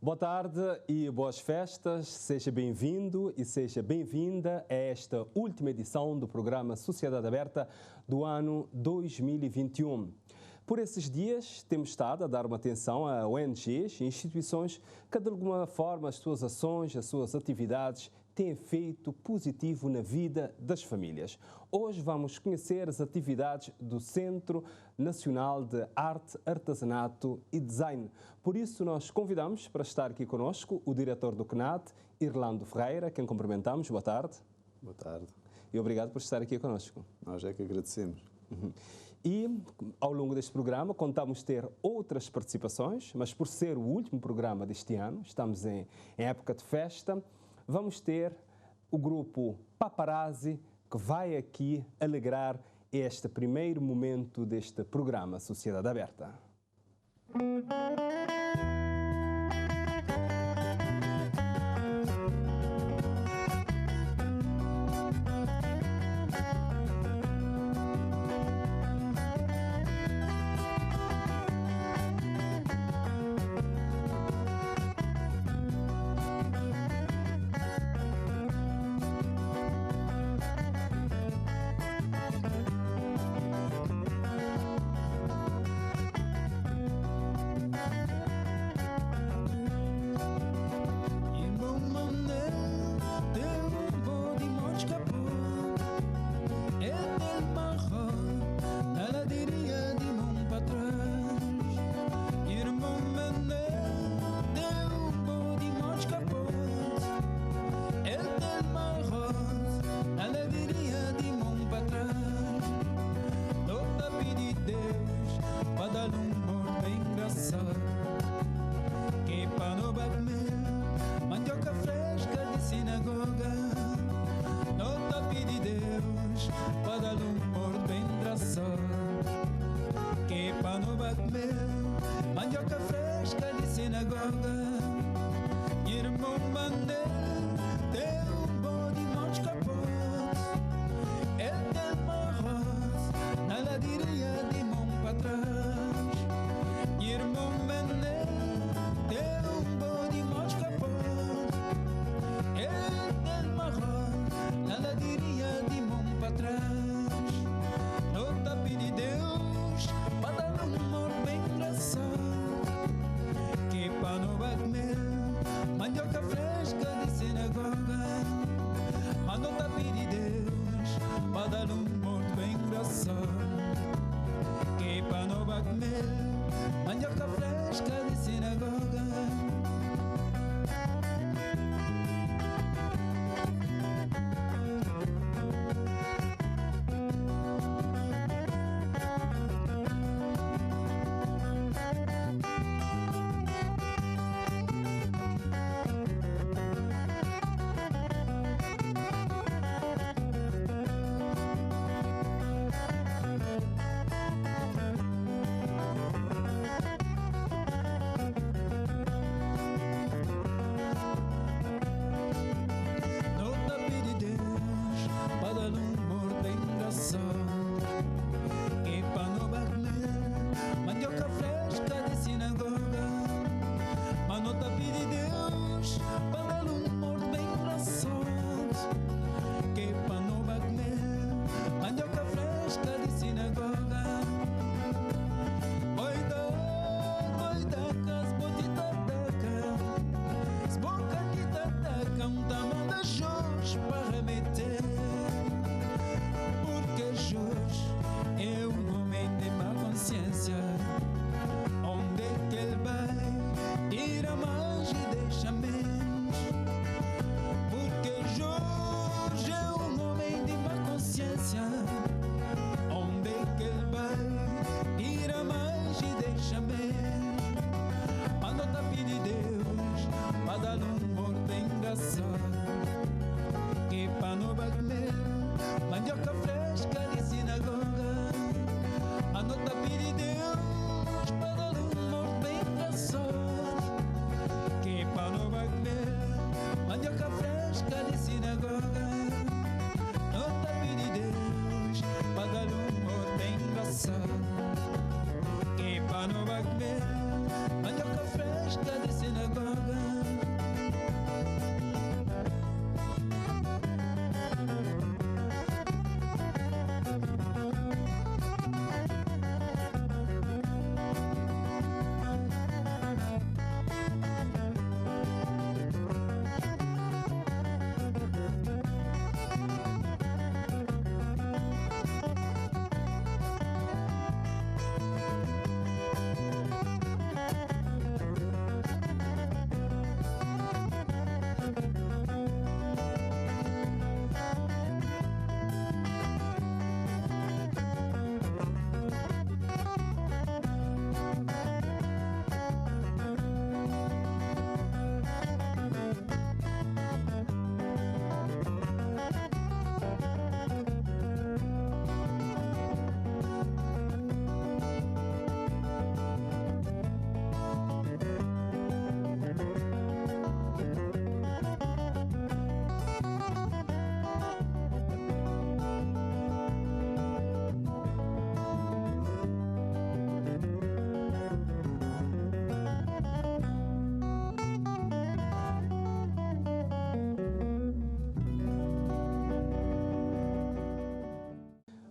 Boa tarde e boas festas. Seja bem-vindo e seja bem-vinda a esta última edição do programa Sociedade Aberta do ano 2021. Por esses dias, temos estado a dar uma atenção a ONGs e instituições que, de alguma forma, as suas ações, as suas atividades têm efeito positivo na vida das famílias. Hoje vamos conhecer as atividades do Centro Nacional de Arte, Artesanato e Design. Por isso, nós convidamos para estar aqui conosco o diretor do CNAT, Irlando Ferreira, quem cumprimentamos. Boa tarde. Boa tarde. E obrigado por estar aqui conosco. Nós é que agradecemos. E, ao longo deste programa, contamos ter outras participações, mas por ser o último programa deste ano, estamos em época de festa, vamos ter o grupo Paparazzi, que vai aqui alegrar este primeiro momento deste programa Sociedade Aberta.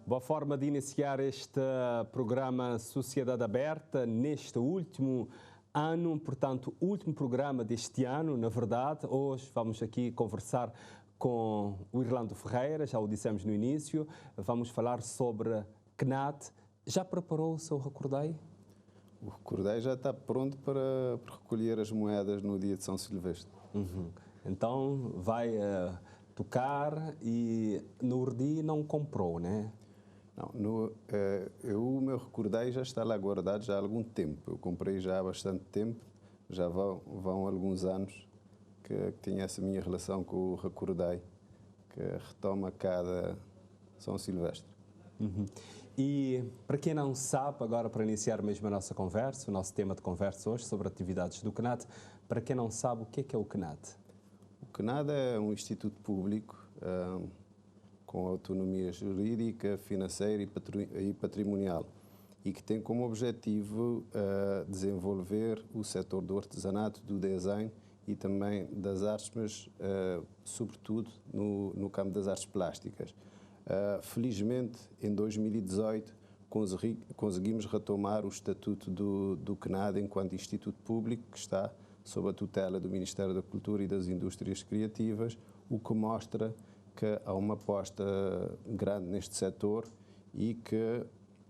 Boa forma de iniciar este programa Sociedade Aberta neste último ano, portanto, último programa deste ano, na verdade. Hoje vamos aqui conversar com o Irlando Ferreira, já o dissemos no início. Vamos falar sobre CNAD. Já preparou o seu Recordai? O Recordai já está pronto para recolher as moedas no dia de São Silvestre. Então vai tocar e no Urdi não comprou, né? Não, o meu Recordai já está lá guardado já há algum tempo. Eu comprei já há bastante tempo, já vão alguns anos que tenho essa minha relação com o Recordai, que retoma cada São Silvestre. E para quem não sabe, agora para iniciar mesmo a nossa conversa, o nosso tema de conversa hoje sobre atividades do CNAD, para quem não sabe, o que é o CNAD? O CNAD é um instituto público com autonomia jurídica, financeira e patrimonial e que tem como objetivo desenvolver o setor do artesanato, do design e também das artes, mas sobretudo no campo das artes plásticas. Felizmente, em 2018, conseguimos retomar o estatuto do CNAD enquanto instituto público que está sob a tutela do Ministério da Cultura e das Indústrias Criativas, o que mostra que há uma aposta grande neste setor e que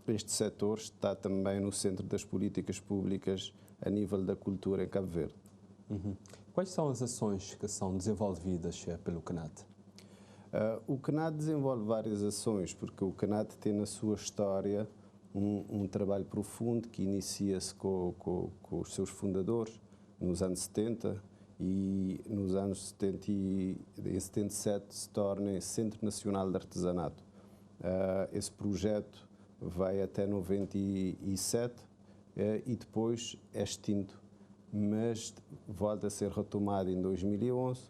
este setor está também no centro das políticas públicas a nível da cultura em Cabo Verde. Quais são as ações que são desenvolvidas pelo CNAD? O CNAD desenvolve várias ações, porque o CNAD tem na sua história um trabalho profundo que inicia-se com os seus fundadores nos anos 70 e nos anos 70 e em 77 se torna Centro Nacional de Artesanato. Esse projeto vai até 97 e depois é extinto, mas volta a ser retomado em 2011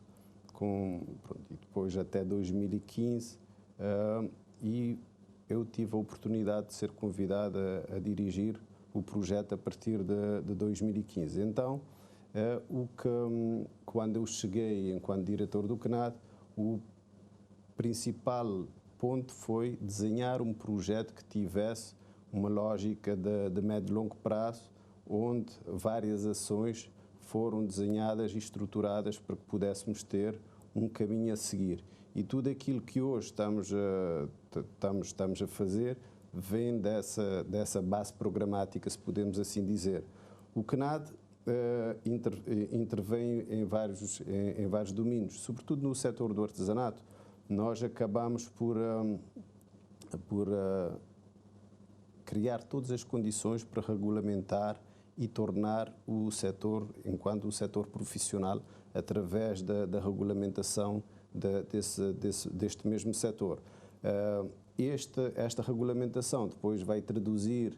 e depois até 2015 e eu tive a oportunidade de ser convidado a dirigir o projeto a partir de 2015. Então, quando eu cheguei enquanto diretor do CNAD, o principal ponto foi desenhar um projeto que tivesse uma lógica de médio e longo prazo, onde várias ações foram desenhadas e estruturadas para que pudéssemos ter um caminho a seguir. E tudo aquilo que hoje estamos a fazer vem dessa base programática, se podemos assim dizer. O CNAD intervém em vários domínios, sobretudo no setor do artesanato. Nós acabamos por criar todas as condições para regulamentar e tornar o setor, enquanto o setor profissional, através da regulamentação deste mesmo setor. Esta regulamentação depois vai traduzir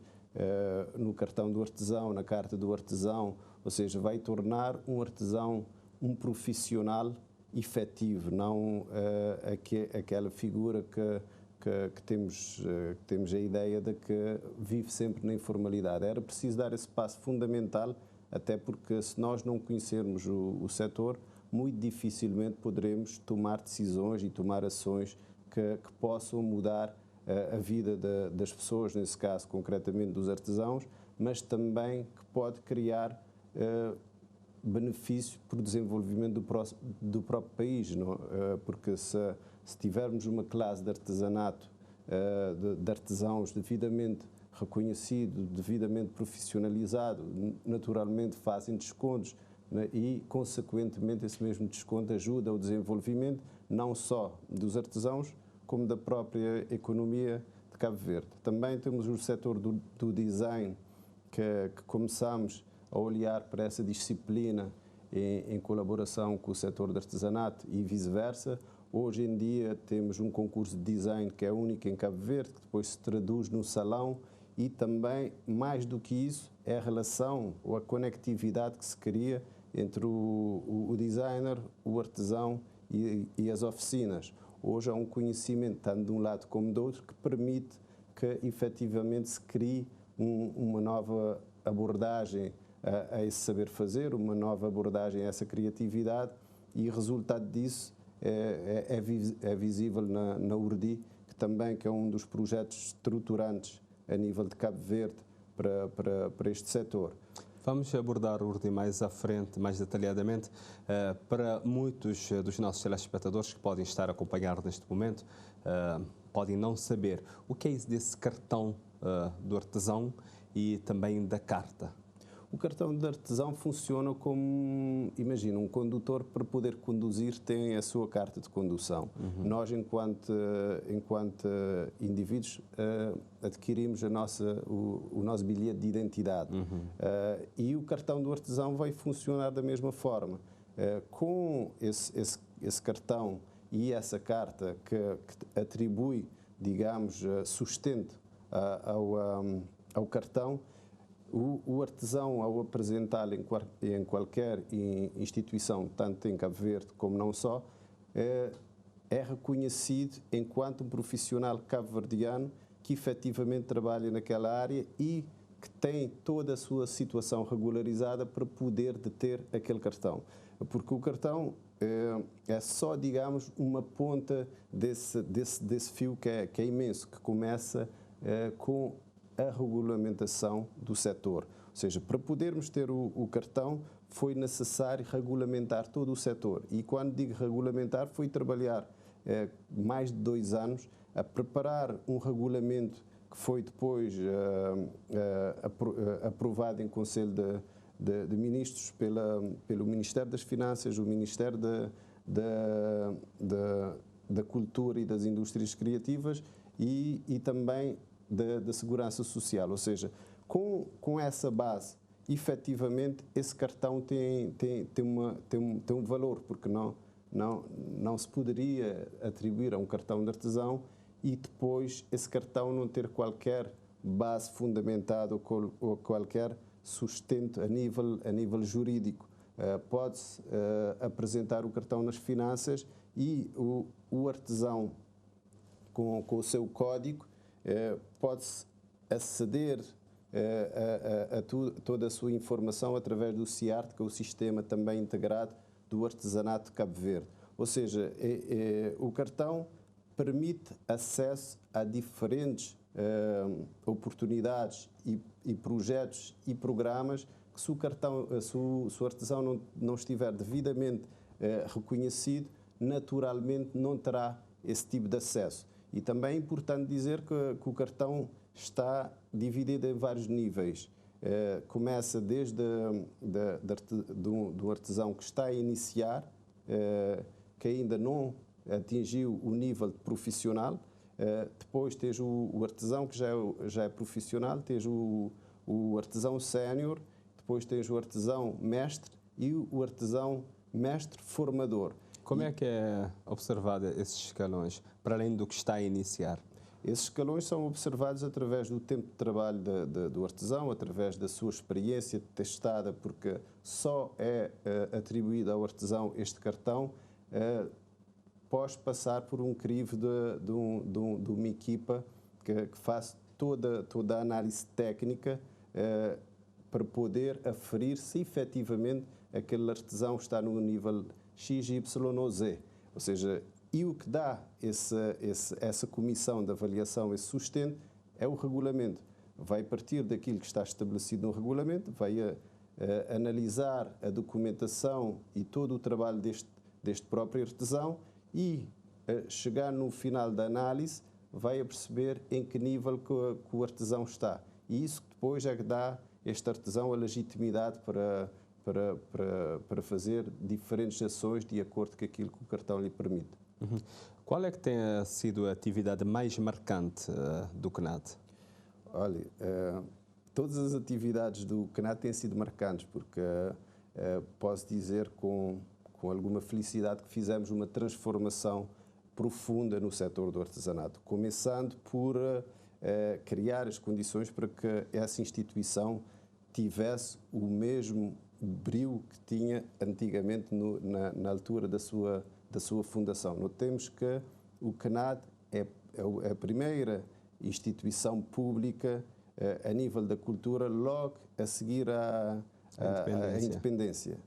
no cartão do artesão, na carta do artesão, ou seja, vai tornar um artesão um profissional efetivo, não aquela figura que temos a ideia de que vive sempre na informalidade. Era preciso dar esse passo fundamental, até porque se nós não conhecermos o setor, muito dificilmente poderemos tomar decisões e tomar ações que possam mudar a vida das pessoas, nesse caso concretamente dos artesãos, mas também que pode criar benefício para o desenvolvimento do próprio país, não? Porque se tivermos uma classe de artesanato, de artesãos devidamente reconhecido, devidamente profissionalizado, naturalmente fazem descontos, né? E, consequentemente, esse mesmo desconto ajuda ao desenvolvimento não só dos artesãos, como da própria economia de Cabo Verde. Também temos o setor do design, que começamos a olhar para essa disciplina em colaboração com o setor de artesanato e vice-versa. Hoje em dia temos um concurso de design que é único em Cabo Verde, que depois se traduz no salão, e também, mais do que isso, é a relação ou a conectividade que se cria entre o designer, o artesão e as oficinas. Hoje há um conhecimento, tanto de um lado como do outro, que permite que efetivamente se crie uma nova abordagem a esse saber fazer, uma nova abordagem a essa criatividade, e o resultado disso é visível na URDI, que é um dos projetos estruturantes a nível de Cabo Verde para este setor. Vamos abordar o URDI mais à frente, mais detalhadamente. Para muitos dos nossos telespectadores que podem estar a acompanhar neste momento, podem não saber o que é isso desse cartão do artesão e também da carta. O cartão de artesão funciona como, imagina, um condutor para poder conduzir tem a sua carta de condução. Nós, enquanto indivíduos, adquirimos o nosso bilhete de identidade. E o cartão do artesão vai funcionar da mesma forma. Com esse cartão e essa carta que atribui, digamos, sustento ao cartão, o artesão, ao apresentá-lo em qualquer instituição, tanto em Cabo Verde como não só, é reconhecido enquanto um profissional cabo-verdiano que efetivamente trabalha naquela área e que tem toda a sua situação regularizada para poder deter aquele cartão. Porque o cartão é só, digamos, uma ponta desse fio que é imenso, que começa com a regulamentação do setor. Ou seja, para podermos ter o cartão, foi necessário regulamentar todo o setor. E quando digo regulamentar, foi trabalhar mais de 2 anos a preparar um regulamento que foi depois aprovado em Conselho de Ministros pelo Ministério das Finanças, o Ministério da Cultura e das Indústrias Criativas e também da Segurança Social. Ou seja, com essa base, efetivamente, esse cartão tem um valor, porque não se poderia atribuir a um cartão de artesão e depois esse cartão não ter qualquer base fundamentada ou qualquer sustento a nível jurídico. Pode-se apresentar o cartão nas finanças e o artesão, com o seu código, pode-se aceder a toda a sua informação através do CIART, que é o Sistema também Integrado do Artesanato de Cabo Verde. Ou seja, o cartão permite acesso a diferentes oportunidades e projetos e programas que se o artesão não estiver devidamente reconhecido, naturalmente não terá esse tipo de acesso. E também é importante dizer que o cartão está dividido em vários níveis. Começa desde do artesão que está a iniciar, que ainda não atingiu o nível profissional. Depois tens o artesão que já é profissional, tens o artesão sénior, depois tens o artesão mestre e o artesão mestre formador. Como é que é observado esses escalões, para além do que está a iniciar? Esses escalões são observados através do tempo de trabalho do artesão, através da sua experiência testada, porque só é atribuído ao artesão este cartão após passar por um crivo de uma equipa que faz toda a análise técnica para poder aferir se efetivamente aquele artesão está no nível X, Y ou Z. Ou seja, e o que dá essa comissão de avaliação, esse sustento, é o regulamento. Vai partir daquilo que está estabelecido no regulamento, vai analisar a documentação e todo o trabalho deste próprio artesão e, chegar no final da análise, vai a perceber em que nível que o artesão está. E isso depois é que dá este artesão a legitimidade para fazer diferentes ações de acordo com aquilo que o cartão lhe permite. Qual é que tem sido a atividade mais marcante do CNAD? Olha, todas as atividades do CNAD têm sido marcantes, porque posso dizer com alguma felicidade que fizemos uma transformação profunda no setor do artesanato, começando por criar as condições para que essa instituição tivesse o mesmo brio que tinha antigamente na altura da sua fundação. Notemos que o CNAD é a primeira instituição pública a nível da cultura logo a seguir à independência.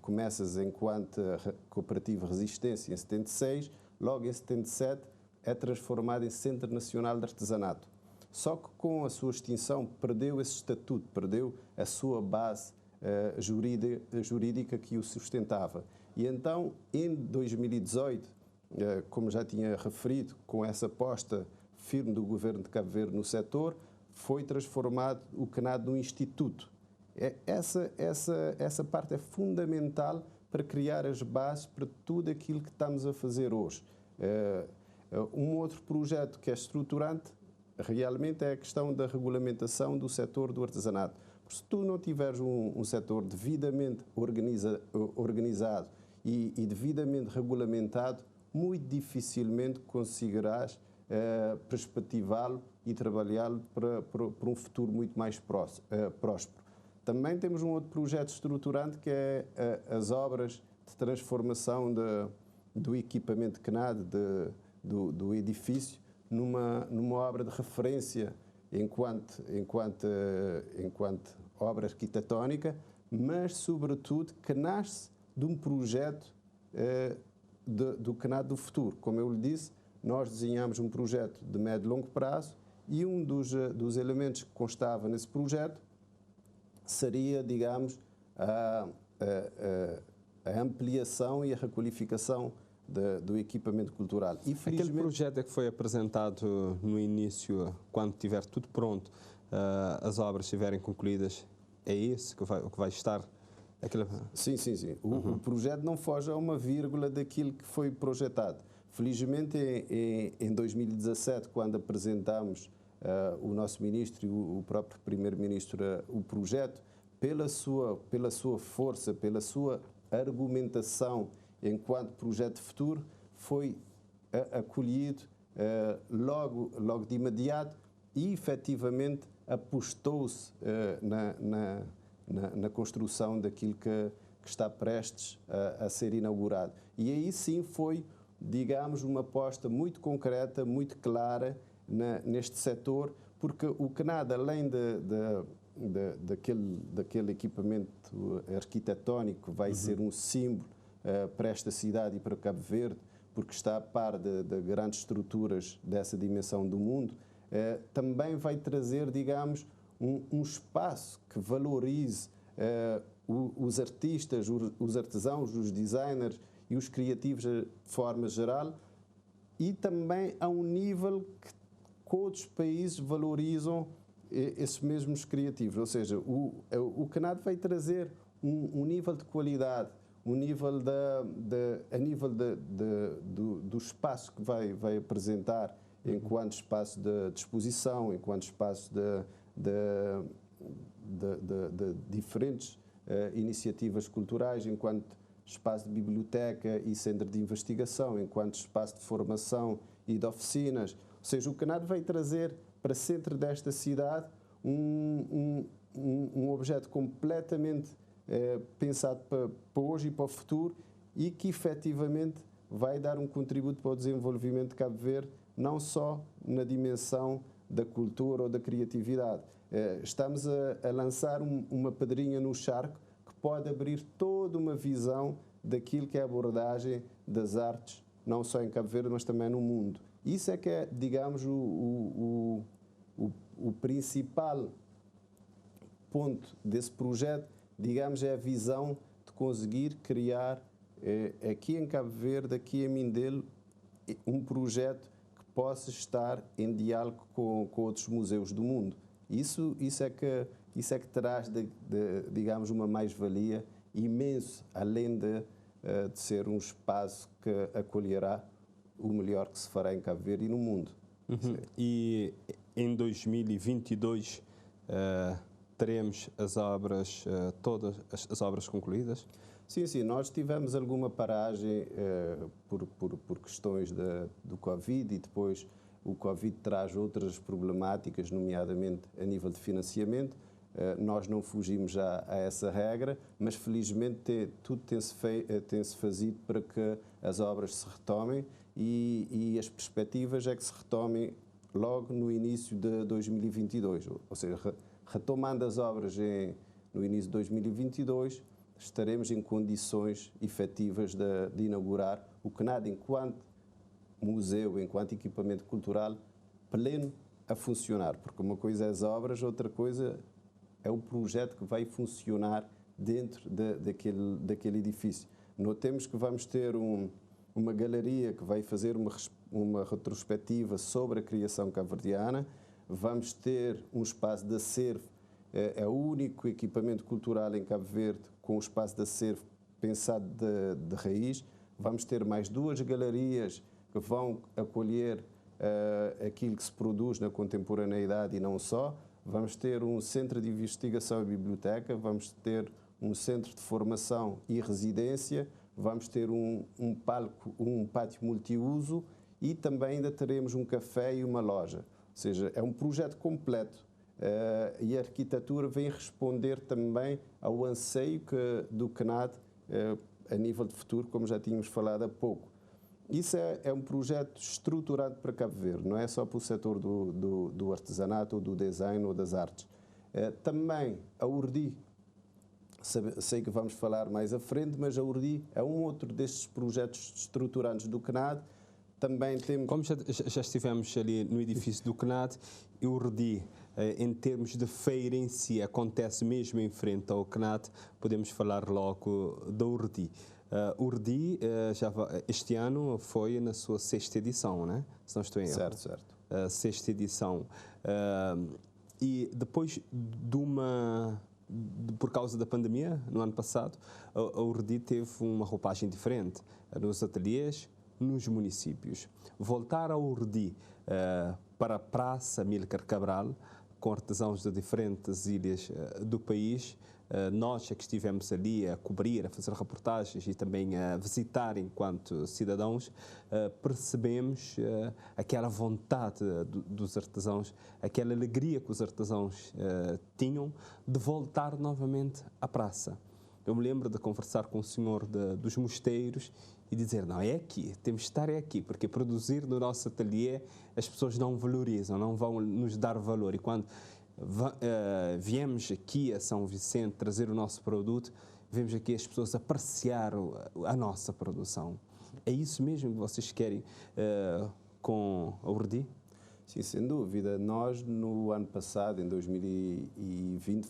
Começas enquanto Cooperativa Resistência em 76, logo em 77 é transformado em Centro Nacional de Artesanato. Só que com a sua extinção perdeu esse estatuto, perdeu a sua base jurídica que o sustentava. E então, em 2018, como já tinha referido, com essa aposta firme do governo de Cabo Verde no setor, foi transformado o CNAD num instituto. Essa parte é fundamental para criar as bases para tudo aquilo que estamos a fazer hoje. Um outro projeto que é estruturante realmente é a questão da regulamentação do setor do artesanato. Porque se tu não tiveres um setor devidamente organizado e devidamente regulamentado, muito dificilmente conseguirás perspectivá-lo e trabalhá-lo para um futuro muito mais próspero. Também temos um outro projeto estruturante que é as obras de transformação do equipamento CNAD, do edifício, numa obra de referência enquanto obra arquitetónica, mas, sobretudo, que nasce de um projeto do CNAD do futuro. Como eu lhe disse, nós desenhamos um projeto de médio e longo prazo e um dos elementos que constava nesse projeto seria, digamos, a ampliação e a requalificação do equipamento cultural. E, aquele projeto é que foi apresentado no início, quando tiver tudo pronto, as obras estiverem concluídas, é esse que vai estar? Sim. O projeto não foge a uma vírgula daquilo que foi projetado. Felizmente, em 2017, quando apresentámos o nosso ministro e o próprio primeiro-ministro o projeto, pela sua força, pela sua argumentação enquanto projeto futuro, foi acolhido logo de imediato e, efetivamente, apostou-se na construção daquilo que está prestes a ser inaugurado. E aí sim foi, digamos, uma aposta muito concreta, muito clara neste setor, porque o CNAD, além daquele equipamento arquitetónico, vai ser um símbolo para esta cidade e para Cabo Verde, porque está a par de grandes estruturas dessa dimensão do mundo, também vai trazer, digamos, um espaço que valorize os artistas, os artesãos, os designers e os criativos de forma geral, e também a um nível que outros países valorizam esses mesmos criativos. Ou seja, o CNAD vai trazer um nível de qualidade, um nível do espaço que vai apresentar enquanto espaço de exposição, enquanto espaço de diferentes iniciativas culturais, enquanto espaço de biblioteca e centro de investigação, enquanto espaço de formação e de oficinas. Ou seja, o CNAD vai trazer para o centro desta cidade um objeto completamente pensado para hoje e para o futuro e que efetivamente vai dar um contributo para o desenvolvimento de Cabo Verde, não só na dimensão da cultura ou da criatividade. Estamos a lançar uma pedrinha no charco que pode abrir toda uma visão daquilo que é a abordagem das artes, não só em Cabo Verde, mas também no mundo. Isso é que é, digamos, o principal ponto desse projeto, digamos, é a visão de conseguir criar aqui em Cabo Verde, aqui em Mindelo, um projeto que possa estar em diálogo com outros museus do mundo. Isso é que traz, digamos, uma mais-valia imenso, além de ser um espaço que acolherá o melhor que se fará em Cabo Verde e no mundo. E em 2022 teremos as obras, todas as obras concluídas? Sim, nós tivemos alguma paragem por questões do Covid e depois o Covid traz outras problemáticas, nomeadamente a nível de financiamento. Nós não fugimos já a essa regra, mas felizmente tudo tem-se fazido para que as obras se retomem e as perspectivas é que se retomem logo no início de 2022, ou seja, retomando as obras no início de 2022, estaremos em condições efetivas de inaugurar o CNAD enquanto museu, enquanto equipamento cultural pleno a funcionar, porque uma coisa é as obras, outra coisa é o projeto que vai funcionar dentro daquele edifício. Notemos que vamos ter uma galeria que vai fazer uma retrospectiva sobre a criação cabo-verdiana, vamos ter um espaço de acervo, é o único equipamento cultural em Cabo Verde com um espaço de acervo pensado de raiz, vamos ter mais 2 galerias que vão acolher aquilo que se produz na contemporaneidade e não só, vamos ter um centro de investigação e biblioteca, vamos ter um centro de formação e residência, vamos ter um palco, um pátio multiuso e também ainda teremos um café e uma loja. Ou seja, é um projeto completo e a arquitetura vem responder também ao anseio do CNAD a nível de futuro, como já tínhamos falado há pouco. Isso é um projeto estruturado para Cabo Verde, não é só para o setor do artesanato, ou do design ou das artes. Também a URDI, sei que vamos falar mais à frente, mas a URDI é um outro destes projetos estruturantes do CNAD. Também temos... Como já estivemos ali no edifício do CNAD, e o URDI, em termos de feira em si, acontece mesmo em frente ao CNAD, podemos falar logo da URDI. URDI, este ano foi na sua 6ª edição, né? Se não estou em erro. Certo. 6ª edição. E depois por causa da pandemia, no ano passado, a URDI teve uma roupagem diferente nos ateliês, nos municípios. Voltar a URDI para a Praça Amílcar Cabral, com artesãos de diferentes ilhas do país, nós que estivemos ali a cobrir, a fazer reportagens e também a visitar enquanto cidadãos, percebemos aquela vontade dos artesãos, aquela alegria que os artesãos tinham de voltar novamente à praça. Eu me lembro de conversar com o senhor dos mosteiros e dizer, não, é aqui, temos de estar aqui, porque produzir no nosso ateliê as pessoas não valorizam, não vão nos dar valor. E quando viemos aqui a São Vicente trazer o nosso produto, vemos aqui as pessoas apreciar a nossa produção. É isso mesmo que vocês querem com a URDI? Sim, sem dúvida. Nós, no ano passado, em 2020,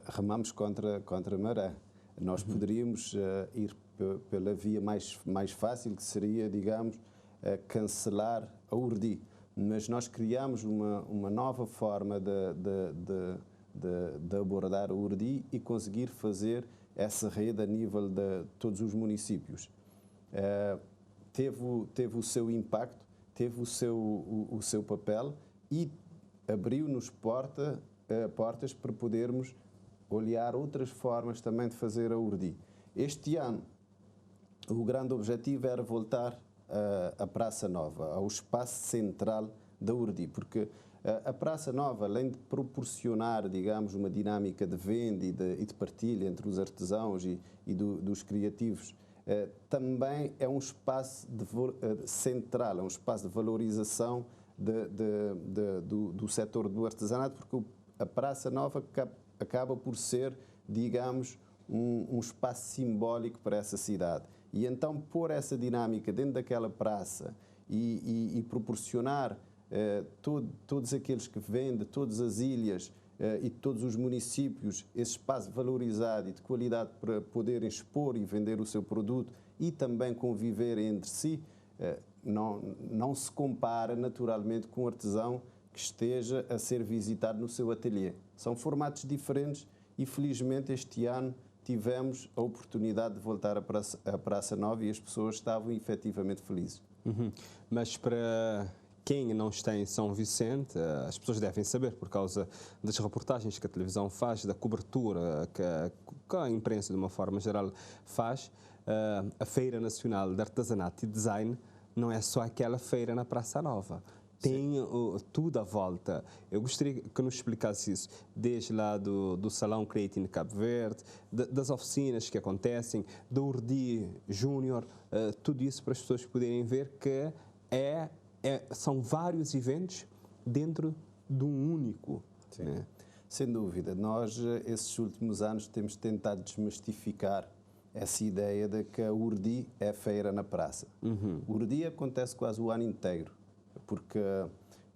remamos contra a maré. Nós poderíamos ir pela via mais fácil, que seria, digamos, cancelar a URDI. Mas nós criamos uma nova forma de abordar a URDI e conseguir fazer essa rede a nível de todos os municípios. Teve o seu impacto, teve o seu papel e abriu-nos portas para podermos olhar outras formas também de fazer a URDI. Este ano, o grande objetivo era voltar à Praça Nova, ao espaço central da URDI, porque a Praça Nova, além de proporcionar, digamos, uma dinâmica de venda e de partilha entre os artesãos e dos criativos, também é um espaço central, é um espaço de valorização do setor do artesanato, porque a Praça Nova acaba por ser, digamos, um espaço simbólico para essa cidade. E então pôr essa dinâmica dentro daquela praça e proporcionar todos aqueles que vêm de todas as ilhas e de todos os municípios esse espaço valorizado e de qualidade para poderem expor e vender o seu produto e também conviver entre si, não se compara naturalmente com um artesão que esteja a ser visitado no seu ateliê. São formatos diferentes e felizmente este ano tivemos a oportunidade de voltar à Praça Nova e as pessoas estavam efetivamente felizes. Mas para quem não está em São Vicente, as pessoas devem saber, por causa das reportagens que a televisão faz, da cobertura que a imprensa, de uma forma geral, faz, a Feira Nacional de Artesanato e Design não é só aquela feira na Praça Nova. Tem tudo à volta. Eu gostaria que nos explicasse isso, desde lá do Salão Creative Cabo Verde, das oficinas que acontecem, do URDI Júnior, tudo isso para as pessoas poderem ver que são vários eventos dentro de um único. Sim. Né? Sem dúvida. Nós, esses últimos anos, temos tentado desmistificar essa ideia de que a Urdi é feira na praça. O Urdi acontece quase o ano inteiro, porque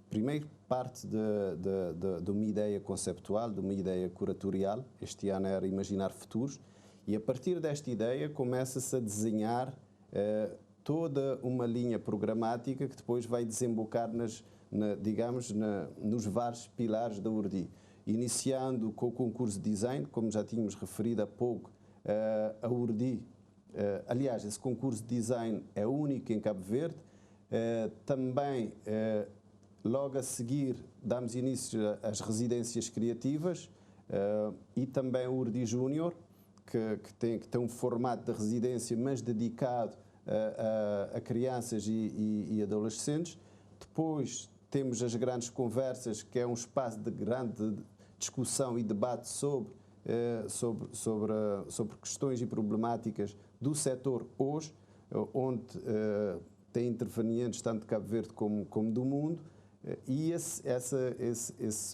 primeiro parte de uma ideia conceptual, de uma ideia curatorial. Este ano era imaginar futuros, e a partir desta ideia começa-se a desenhar toda uma linha programática que depois vai desembocar nos vários pilares da Urdi. Iniciando com o concurso de design, como já tínhamos referido há pouco, a Urdi, aliás, esse concurso de design é único em Cabo Verde. Também, logo a seguir, damos início às residências criativas e também o Urdi Júnior, que tem um formato de residência, mas dedicado a crianças e adolescentes. Depois temos as grandes conversas, que é um espaço de grande discussão e debate sobre questões e problemáticas do setor hoje, onde tem intervenientes tanto de Cabo Verde como do mundo, e esse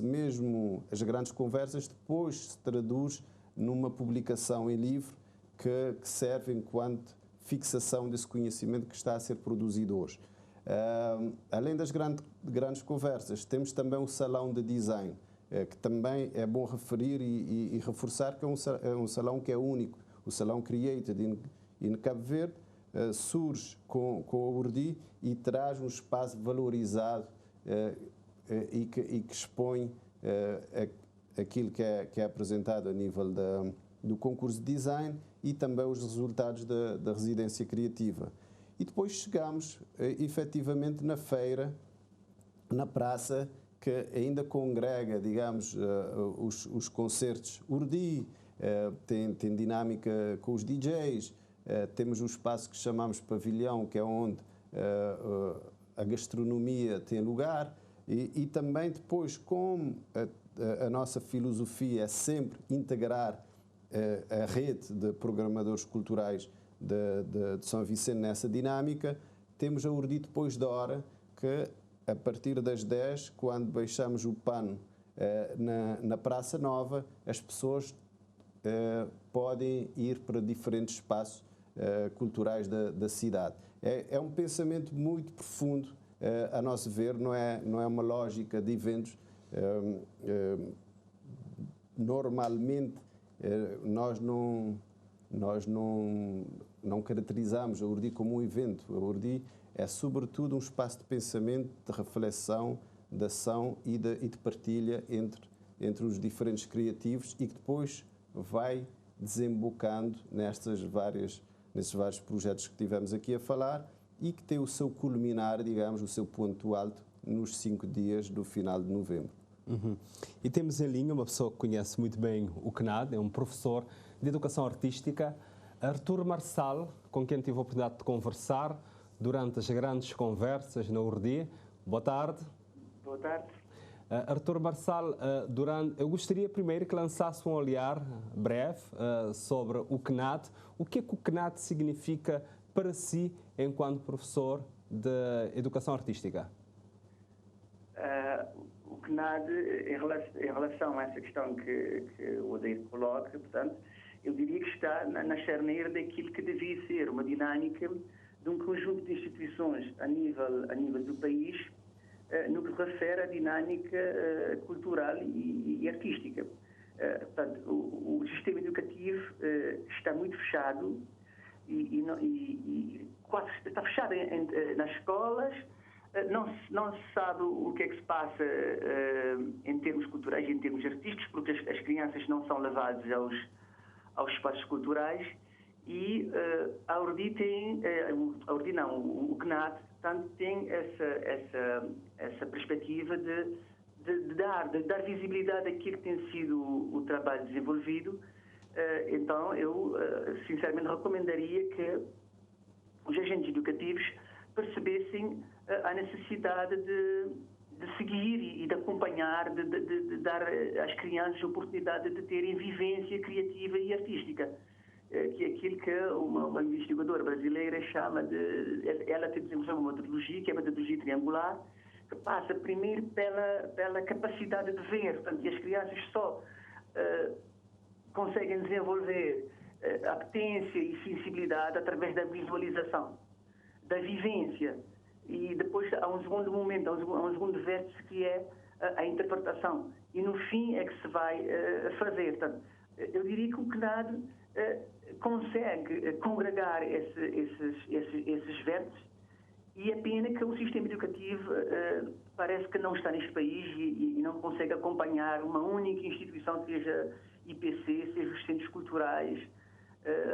mesmo, as grandes conversas depois se traduz numa publicação em livro que serve enquanto fixação desse conhecimento que está a ser produzido hoje. Além das grandes conversas, temos também um salão de design, que também é bom referir e reforçar que é um salão que é único. O Salão Created in Cabo Verde surge com a Urdi e traz um espaço valorizado e que expõe aquilo que é apresentado a nível do concurso de design e também os resultados da residência criativa. E depois chegamos efetivamente na feira, na praça, que ainda congrega, digamos, os concertos Urdi, tem dinâmica com os DJs, temos um espaço que chamamos pavilhão, que é onde a gastronomia tem lugar, e também depois, como a nossa filosofia é sempre integrar a rede de programadores culturais de São Vicente nessa dinâmica, temos a Urdi depois da hora, que a partir das 10, quando baixamos o pano na Praça Nova, as pessoas podem ir para diferentes espaços culturais da cidade. É um pensamento muito profundo, a nosso ver, não é uma lógica de eventos. Normalmente, nós não caracterizamos a Urdi como um evento. A Urdi é, sobretudo, um espaço de pensamento, de reflexão, de ação e de partilha entre os diferentes criativos, e que depois vai desembocando nesses vários projetos que tivemos aqui a falar, e que tem o seu culminar, digamos, o seu ponto alto nos 5 dias do final de novembro. E temos em linha uma pessoa que conhece muito bem o CNAD, é um professor de Educação Artística, Artur Marçal, com quem tive a oportunidade de conversar durante as grandes conversas na Urdi. Boa tarde. Boa tarde. Artur Marçal, eu gostaria primeiro que lançasse um olhar breve sobre o CNAD. O que é que o CNAD significa para si enquanto professor de Educação Artística? O CNAD, em relação a essa questão que o Odair coloca, portanto, eu diria que está na charneira daquilo que devia ser uma dinâmica de um conjunto de instituições a nível do país, no que refere à dinâmica cultural e artística. Portanto, o sistema educativo está muito fechado e quase está fechado nas escolas. Não se sabe o que é que se passa em termos culturais e em termos artísticos, porque as crianças não são levadas aos espaços culturais, e a Urdi tem, o CNAD, portanto, tem essa perspectiva de dar visibilidade àquilo que tem sido o trabalho desenvolvido. Então, eu sinceramente recomendaria que os agentes educativos percebessem a necessidade de seguir e de acompanhar, de dar às crianças a oportunidade de terem vivência criativa e artística, que é aquilo que uma investigadora brasileira chama ela tem desenvolvido uma metodologia, que é a metodologia triangular, que passa primeiro pela capacidade de ver. Portanto, e as crianças só conseguem desenvolver apetência e sensibilidade através da visualização, da vivência. E depois há um segundo momento, há um segundo vértice que é a interpretação. E no fim é que se vai fazer. Portanto, eu diria que o CNAD consegue congregar esses vértices, e é pena que o sistema educativo parece que não está neste país e não consegue acompanhar uma única instituição, seja IPC, seja os centros culturais,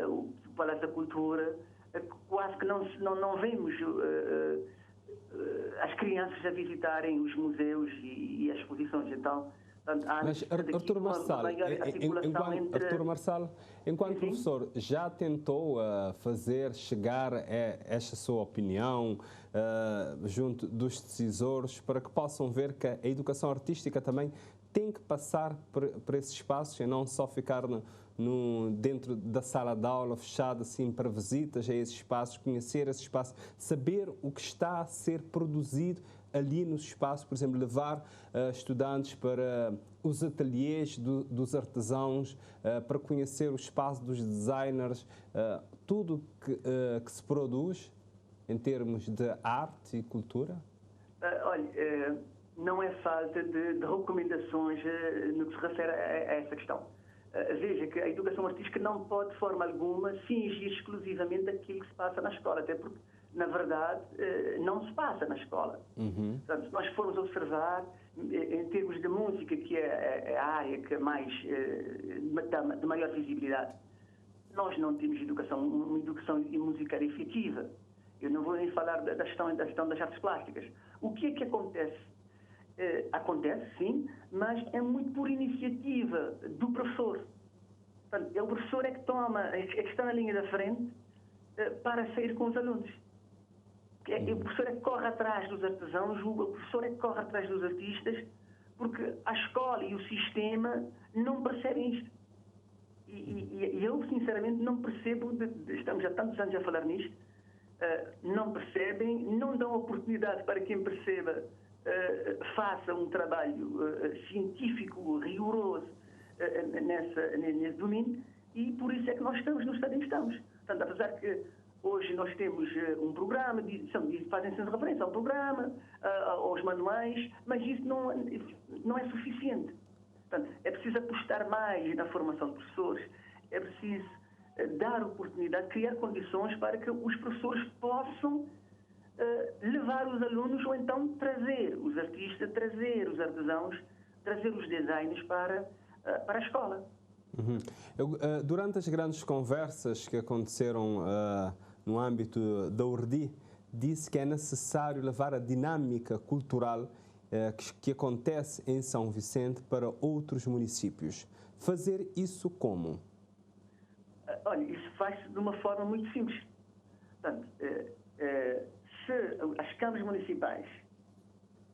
o Palácio da Cultura. Quase que não vemos as crianças a visitarem os museus e as exposições. Então, mas Artur Marçal, enquanto professor, já tentou fazer chegar esta sua opinião junto dos decisores para que possam ver que a educação artística também tem que passar por esses espaços e não só ficar dentro da sala de aula fechada assim para visitas a esses espaços, conhecer esse espaço, saber o que está a ser produzido ali nos espaços, por exemplo, levar estudantes para os ateliês dos artesãos, para conhecer o espaço dos designers, tudo que se produz em termos de arte e cultura? Olha, não é falta de recomendações no que se refere a essa questão. Veja que a educação artística não pode, de forma alguma, fingir exclusivamente aquilo que se passa na escola, até porque, na verdade, não se passa na escola. Portanto, se nós formos observar, em termos de música, que é a área que mais, de maior visibilidade, nós não temos uma educação musical efetiva. Eu não vou nem falar da questão das artes plásticas. O que é que acontece? Acontece, sim, mas é muito por iniciativa do professor. Portanto, é o professor é que está na linha da frente para sair com os alunos. O professor é que corre atrás dos artesãos, o professor é que corre atrás dos artistas, porque a escola e o sistema não percebem isto. E eu, sinceramente, não percebo, estamos há tantos anos a falar nisto, não percebem, não dão oportunidade para quem perceba, faça um trabalho científico, rigoroso nesse domínio, e por isso é que nós estamos no estado em que estamos. Portanto, apesar que hoje nós temos um programa, fazem-se referência ao programa, aos manuais, mas isso não é suficiente. Portanto, é preciso apostar mais na formação de professores, é preciso dar oportunidade, criar condições para que os professores possam levar os alunos, ou então trazer os artistas, trazer os artesãos, trazer os designers para a escola. Durante as grandes conversas que aconteceram no âmbito da URDI, disse que é necessário levar a dinâmica cultural que acontece em São Vicente para outros municípios. Fazer isso como? Olha, isso faz-se de uma forma muito simples. Portanto, se as câmaras municipais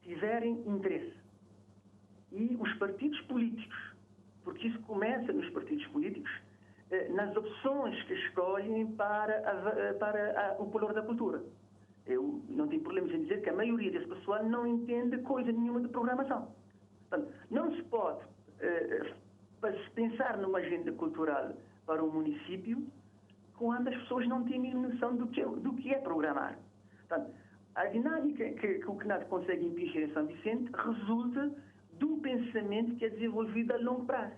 tiverem interesse e os partidos políticos, porque isso começa nos partidos políticos, nas opções que escolhem para o valor da cultura. Eu não tenho problemas em dizer que a maioria desse pessoal não entende coisa nenhuma de programação. Portanto, não se pode pensar numa agenda cultural para um município quando as pessoas não têm noção do que é programar. Portanto, a dinâmica que o CNAD consegue impingir em São Vicente resulta de um pensamento que é desenvolvido a longo prazo.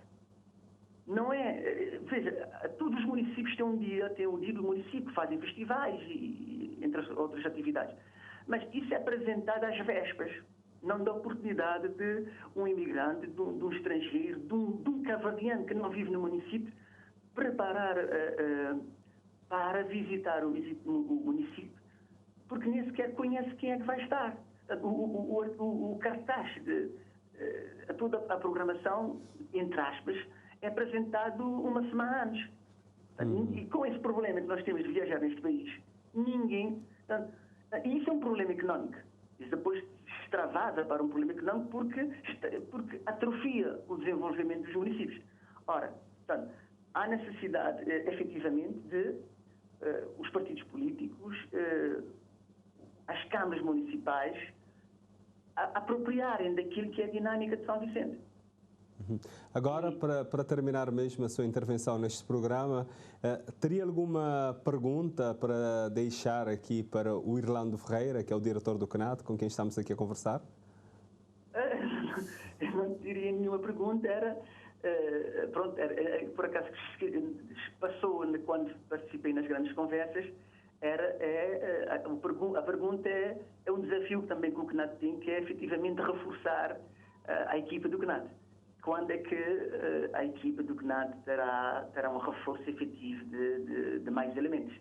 Não é... Veja, todos os municípios têm o dia do município, fazem festivais e entre outras atividades. Mas isso é apresentado às vésperas. Não dá oportunidade de um imigrante, de um estrangeiro, de um cabo-verdiano que não vive no município, preparar para visitar o município, porque nem sequer conhece quem é que vai estar. O cartaz de toda a programação, entre aspas, é apresentado uma semana antes. E com esse problema que nós temos de viajar neste país, ninguém... E isso é um problema económico. Isso depois extravasa para um problema económico porque atrofia o desenvolvimento dos municípios. Ora, portanto, há necessidade, efetivamente, de os partidos políticos, as câmaras municipais, apropriarem daquilo que é a dinâmica de São Vicente. Agora, para terminar mesmo a sua intervenção neste programa, teria alguma pergunta para deixar aqui para o Irlando Ferreira, que é o diretor do CNAD, com quem estamos aqui a conversar? Eu não teria nenhuma pergunta, por acaso passou quando participei nas grandes conversas, a pergunta é um desafio também que o CNAD tem, que é efetivamente reforçar a equipa do CNAD. Quando é que a equipa do CNAD terá um reforço efetivo de mais elementos?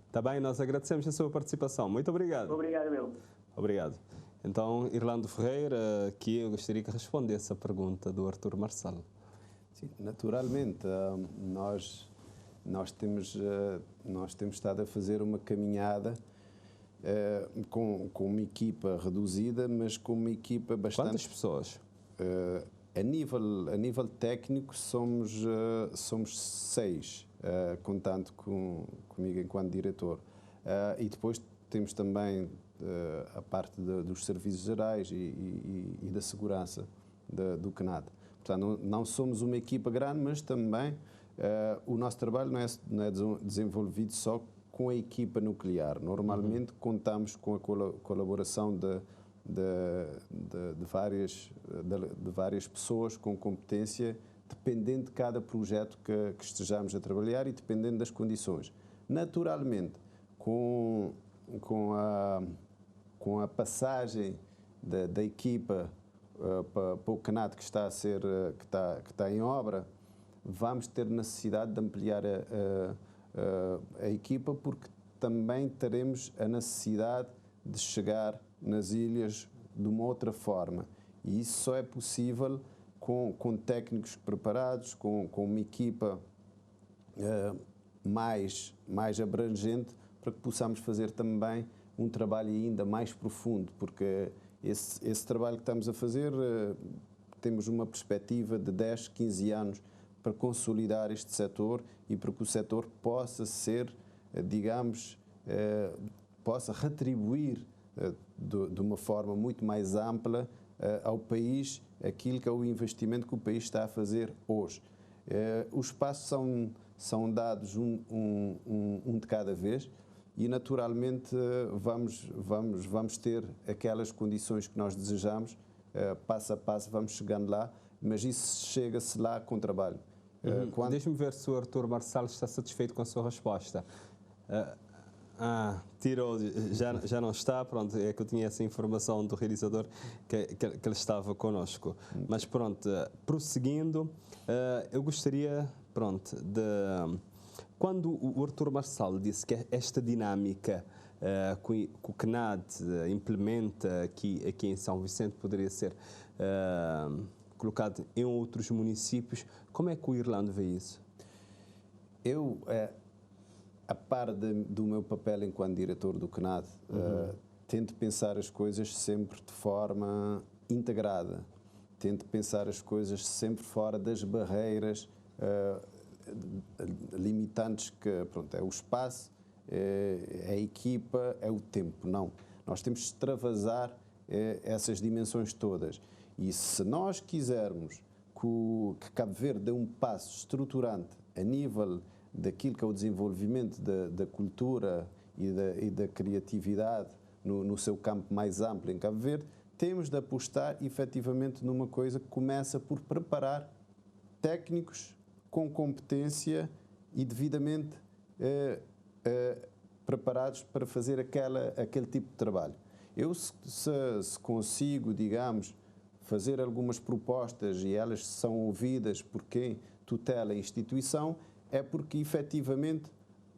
Está bem, nós agradecemos a sua participação. Muito obrigado. Obrigado, meu. Obrigado. Então, Irlando Ferreira, que eu gostaria que respondesse a pergunta do Artur Marçal. Sim, naturalmente, nós temos estado a fazer uma caminhada com uma equipa reduzida, mas com uma equipa bastante... Quantas pessoas? A nível técnico somos 6, contando comigo enquanto diretor. E depois temos também a parte dos serviços gerais e da segurança do CNAD. Portanto, não somos uma equipa grande, mas também o nosso trabalho não é desenvolvido só com a equipa nuclear. Normalmente contamos com a colaboração de várias pessoas com competência, dependendo de cada projeto que estejamos a trabalhar e dependendo das condições. Naturalmente, com a passagem da equipa para o CNAD que está em obra, vamos ter necessidade de ampliar a equipa, porque também teremos a necessidade de chegar nas ilhas de uma outra forma. E isso só é possível com técnicos preparados, com uma equipa mais abrangente, para que possamos fazer também um trabalho ainda mais profundo, porque esse trabalho que estamos a fazer, temos uma perspectiva de 10, 15 anos para consolidar este setor e para que o setor possa ser, digamos, possa retribuir de uma forma muito mais ampla ao país aquilo que é o investimento que o país está a fazer hoje. Os passos são dados um de cada vez e, naturalmente, vamos ter aquelas condições que nós desejamos, passo a passo vamos chegando lá, mas isso chega-se lá com trabalho. Deixe-me ver se o Artur Marçal está satisfeito com a sua resposta. Tirou, já não está, pronto, é que eu tinha essa informação do realizador que ele estava connosco. Mas pronto, prosseguindo, eu gostaria, pronto, quando o Artur Marçal disse que esta dinâmica que o CNAD implementa aqui em São Vicente poderia ser colocado em outros municípios, como é que o Irlando vê isso? Eu, a par do meu papel enquanto diretor do CNAD, tento pensar as coisas sempre de forma integrada, tento pensar as coisas sempre fora das barreiras limitantes que, pronto, é o espaço, é a equipa, é o tempo. Não, nós temos de extravasar essas dimensões todas. E se nós quisermos que Cabo Verde dê um passo estruturante a nível daquilo que é o desenvolvimento da cultura e da criatividade no seu campo mais amplo em Cabo Verde, temos de apostar efetivamente numa coisa que começa por preparar técnicos com competência e devidamente preparados para fazer aquele tipo de trabalho. Eu, se consigo, digamos, fazer algumas propostas e elas são ouvidas por quem tutela a instituição, é porque efetivamente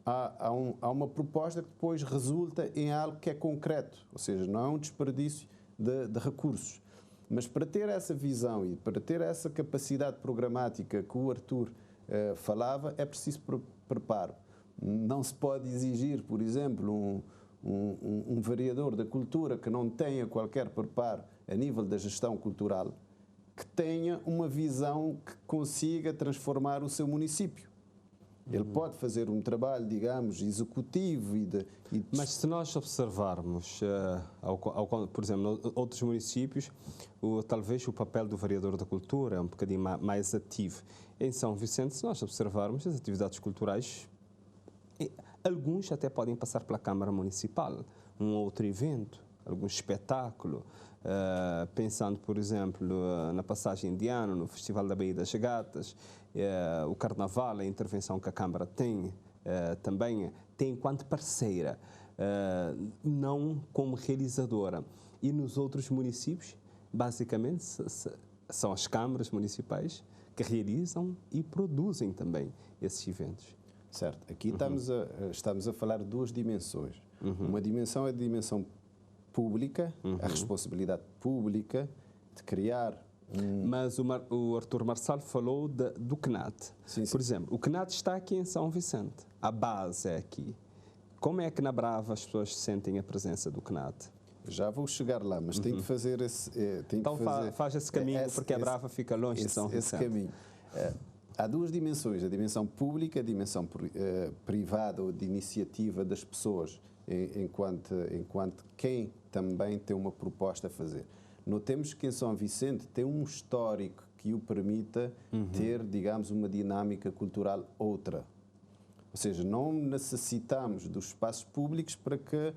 há uma proposta que depois resulta em algo que é concreto, ou seja, não é um desperdício de recursos. Mas para ter essa visão e para ter essa capacidade programática que o Artur falava, é preciso preparo. Não se pode exigir, por exemplo, um vereador da cultura que não tenha qualquer preparo a nível da gestão cultural, que tenha uma visão que consiga transformar o seu município. Ele pode fazer um trabalho, digamos, executivo Mas se nós observarmos, por exemplo, em outros municípios, talvez o papel do vereador da cultura é um bocadinho mais ativo. Em São Vicente, se nós observarmos as atividades culturais, alguns até podem passar pela Câmara Municipal, um outro evento, algum espetáculo, pensando, por exemplo, na passagem de ano, no Festival da Baía das Gatas, o Carnaval, a intervenção que a Câmara tem, também tem enquanto parceira, não como realizadora. E nos outros municípios, basicamente, são as câmaras municipais que realizam e produzem também esses eventos. Certo. Aqui estamos a falar de duas dimensões. Uma dimensão é a dimensão pública, a responsabilidade pública de criar Mas o Arthur Marçal falou do CNAT. Sim, sim. Por exemplo, o CNAT está aqui em São Vicente. A base é aqui. Como é que na Brava as pessoas sentem a presença do CNAT? Já vou chegar lá, mas tem que fazer esse... Então faz esse caminho, porque a Brava fica longe de São Vicente. Esse caminho. Há duas dimensões, a dimensão pública, a dimensão privada ou de iniciativa das pessoas, enquanto quem também tem uma proposta a fazer. Notemos que em São Vicente tem um histórico que o permita ter, digamos, uma dinâmica cultural outra. Ou seja, não necessitamos dos espaços públicos para que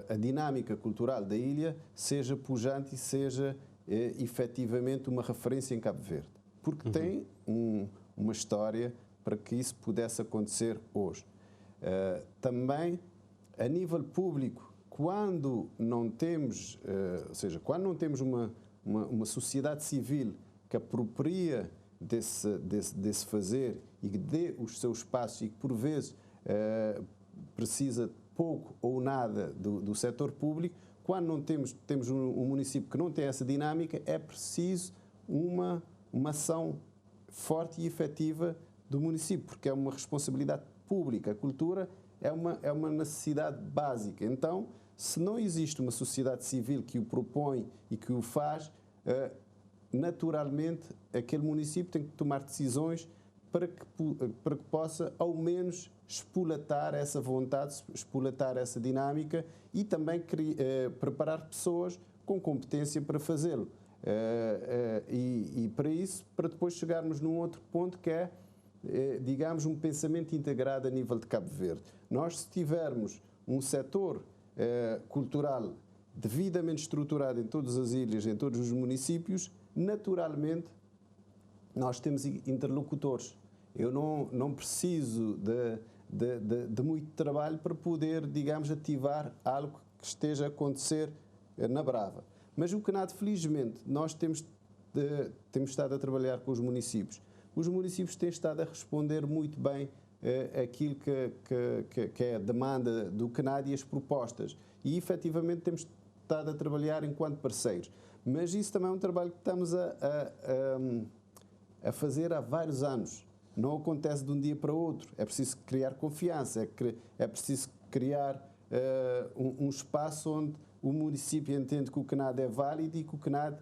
a dinâmica cultural da ilha seja pujante e seja efetivamente uma referência em Cabo Verde. Porque tem uma história para que isso pudesse acontecer hoje. Também, a nível público, quando não temos, ou seja, quando não temos uma sociedade civil que apropria desse fazer e que dê os seus passos e que, por vezes, precisa pouco ou nada do setor público, quando não temos um município que não tem essa dinâmica, é preciso uma ação forte e efetiva do município, porque é uma responsabilidade pública. A cultura é uma necessidade básica. Então, se não existe uma sociedade civil que o propõe e que o faz, naturalmente, aquele município tem que tomar decisões para que possa, ao menos, explotar essa vontade, explotar essa dinâmica e também preparar pessoas com competência para fazê-lo. E para isso, para depois chegarmos num outro ponto que é, digamos, um pensamento integrado a nível de Cabo Verde. Nós, se tivermos um setor cultural devidamente estruturado em todas as ilhas, em todos os municípios, naturalmente nós temos interlocutores. Eu não preciso de muito trabalho para poder, digamos, ativar algo que esteja a acontecer na Brava. Mas o CNAT, felizmente, nós temos estado a trabalhar com os municípios. Os municípios têm estado a responder muito bem aquilo que é a demanda do CNAT e as propostas. E, efetivamente, temos estado a trabalhar enquanto parceiros. Mas isso também é um trabalho que estamos a fazer há vários anos. Não acontece de um dia para o outro. É preciso criar confiança, é preciso criar um espaço onde o município entende que o CNAD é válido e que o CNAD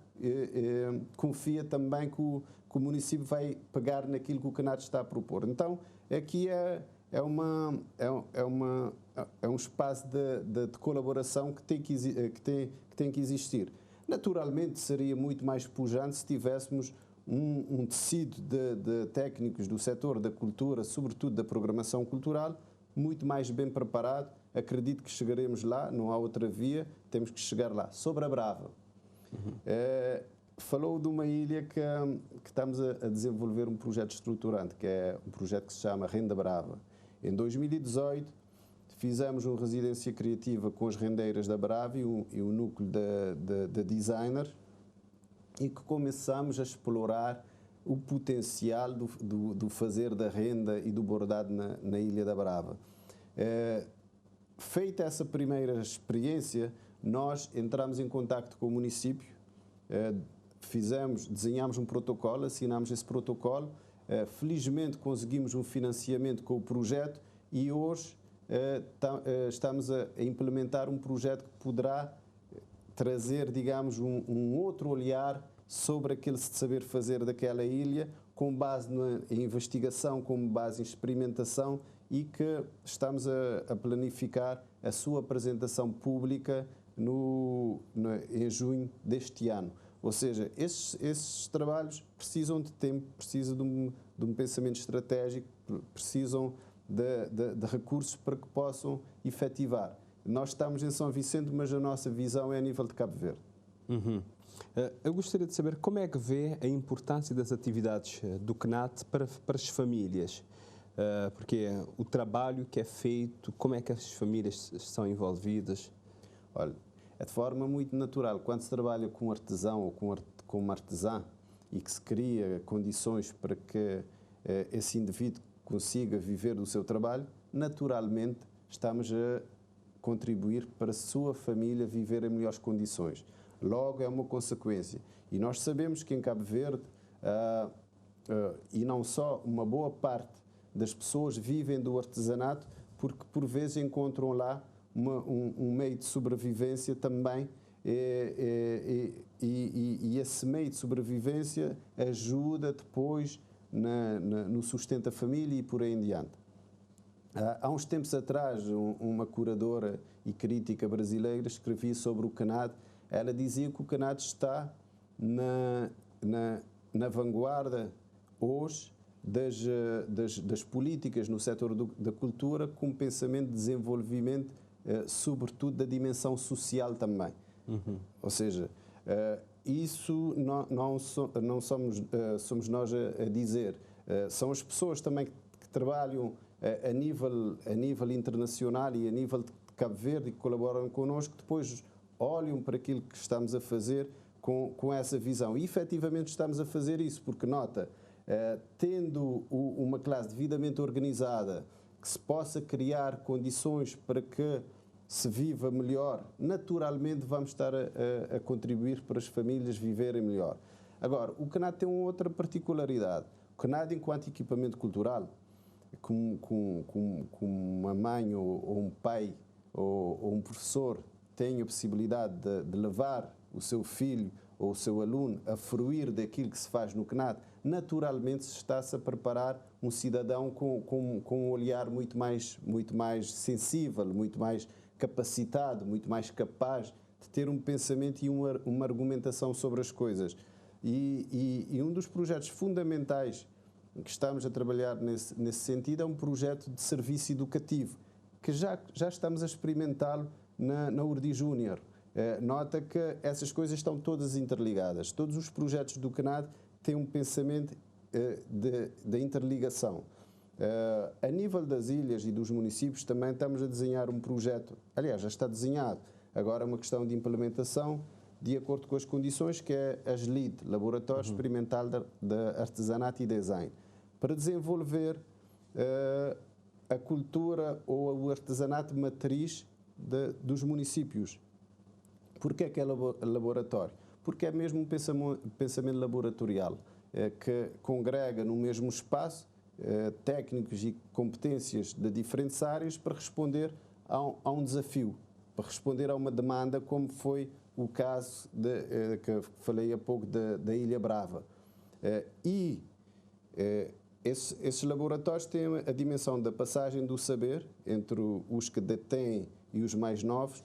confia também que o município vai pegar naquilo que o CNAD está a propor. Então, aqui é um espaço de colaboração que tem que existir. Naturalmente, seria muito mais pujante se tivéssemos um tecido de técnicos do setor da cultura, sobretudo da programação cultural, muito mais bem preparado. Acredito que chegaremos lá, não há outra via, temos que chegar lá. Sobre a Brava, falou de uma ilha que estamos a desenvolver um projeto estruturante, que é um projeto que se chama Renda Brava. Em 2018, fizemos uma residência criativa com as rendeiras da Brava e o núcleo de designer, e que começamos a explorar o potencial do fazer da renda e do bordado na Ilha da Brava. Feita essa primeira experiência, nós entramos em contacto com o município, desenhámos um protocolo, assinámos esse protocolo, felizmente conseguimos um financiamento com o projeto e hoje estamos a implementar um projeto que poderá trazer, digamos, um outro olhar sobre aquele saber fazer daquela ilha, com base em investigação, com base em experimentação, e que estamos a planificar a sua apresentação pública em junho deste ano. Ou seja, esses trabalhos precisam de tempo, precisam de um pensamento estratégico, precisam de recursos para que possam efetivar. Nós estamos em São Vicente, mas a nossa visão é a nível de Cabo Verde. Uhum. Eu gostaria de saber como é que vê a importância das atividades do CNAT para as famílias, porque o trabalho que é feito, como é que as famílias são envolvidas? Olha, é de forma muito natural. Quando se trabalha com um artesão ou com uma artesã e que se cria condições para que esse indivíduo consiga viver do seu trabalho, naturalmente estamos a contribuir para a sua família viver em melhores condições. Logo, é uma consequência. E nós sabemos que em Cabo Verde, e não só, uma boa parte das pessoas vivem do artesanato porque, por vezes, encontram lá um meio de sobrevivência também, e esse meio de sobrevivência ajuda depois no sustento da família e por aí em diante. Há uns tempos atrás, uma curadora e crítica brasileira escrevia sobre o CNAD. Ela dizia que o CNAD está na vanguarda hoje das políticas no setor da cultura, com pensamento de desenvolvimento, sobretudo da dimensão social também. Uhum. Ou seja, isso não somos nós a dizer. São as pessoas também que trabalham a nível internacional e a nível de Cabo Verde e que colaboram connosco, depois olham para aquilo que estamos a fazer com essa visão. E, efetivamente, estamos a fazer isso, porque, nota, tendo uma classe devidamente organizada, que se possa criar condições para que se viva melhor, naturalmente vamos estar a contribuir para as famílias viverem melhor. Agora, o CNAD tem uma outra particularidade. O CNAD, enquanto equipamento cultural, com uma mãe ou um pai ou um professor tem a possibilidade de levar o seu filho ou o seu aluno a fruir daquilo que se faz no CNAD, naturalmente está-se a preparar um cidadão com um olhar muito mais sensível, muito mais capacitado, muito mais capaz de ter um pensamento e uma argumentação sobre as coisas. E um dos projetos fundamentais que estamos a trabalhar nesse sentido é um projeto de serviço educativo, que já estamos a experimentá-lo na Urdi Júnior. Nota que essas coisas estão todas interligadas. Todos os projetos do CNAD têm um pensamento de interligação. A nível das ilhas e dos municípios também estamos a desenhar um projeto, aliás, já está desenhado, agora é uma questão de implementação de acordo com as condições, que é as LEED, Laboratório Experimental de Artesanato e Design, para desenvolver a cultura ou o artesanato matriz dos municípios. Porquê que é laboratório? Porque é mesmo um pensamento laboratorial, que congrega no mesmo espaço técnicos e competências de diferentes áreas para responder a um desafio, para responder a uma demanda, como foi o caso que falei há pouco da Ilha Brava. Esses laboratórios têm a dimensão da passagem do saber entre os que detêm e os mais novos,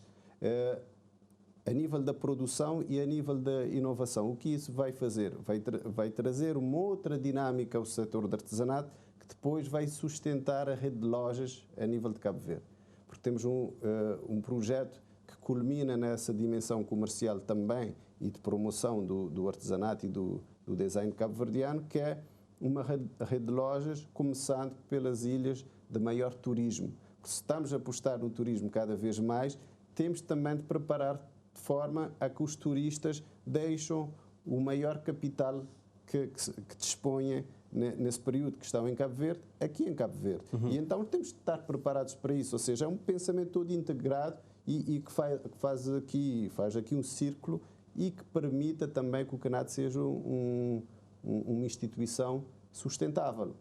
a nível da produção e a nível da inovação. O que isso vai fazer? Vai trazer uma outra dinâmica ao setor do artesanato, que depois vai sustentar a rede de lojas a nível de Cabo Verde. Porque temos um projeto que culmina nessa dimensão comercial também e de promoção do artesanato e do design cabo-verdiano, que é uma rede de lojas, começando pelas ilhas de maior turismo. Se estamos a apostar no turismo cada vez mais, temos também de preparar de forma a que os turistas deixam o maior capital que disponham nesse período que estão em Cabo Verde, aqui em Cabo Verde. E então temos de estar preparados para isso, ou seja, é um pensamento todo integrado e que faz aqui um círculo e que permita também que o CNAD seja uma instituição sustentável.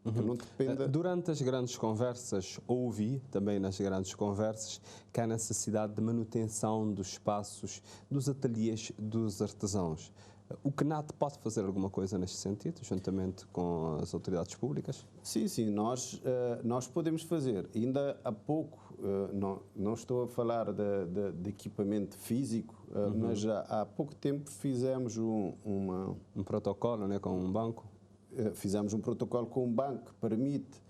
Que não dependa... Durante as grandes conversas, ouvi também nas grandes conversas que há necessidade de manutenção dos espaços, dos ateliês dos artesãos. O CNAD pode fazer alguma coisa neste sentido, juntamente com as autoridades públicas? Sim, nós podemos fazer. Ainda há pouco, não estou a falar de equipamento físico, mas há pouco tempo fizemos um protocolo, né, com um banco? Fizemos um protocolo com um banco que permite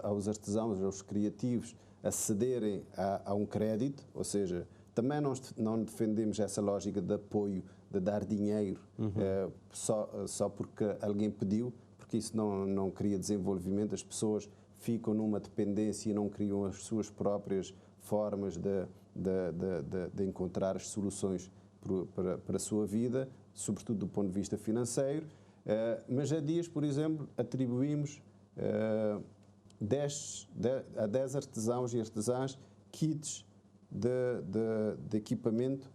aos artesãos, aos criativos, acederem a um crédito, ou seja, também não defendemos essa lógica de apoio, de dar dinheiro só porque alguém pediu, porque isso não cria desenvolvimento, as pessoas ficam numa dependência e não criam as suas próprias formas de encontrar as soluções para a sua vida, sobretudo do ponto de vista financeiro. Mas há dias, por exemplo, atribuímos a 10 artesãos e artesãs kits de equipamento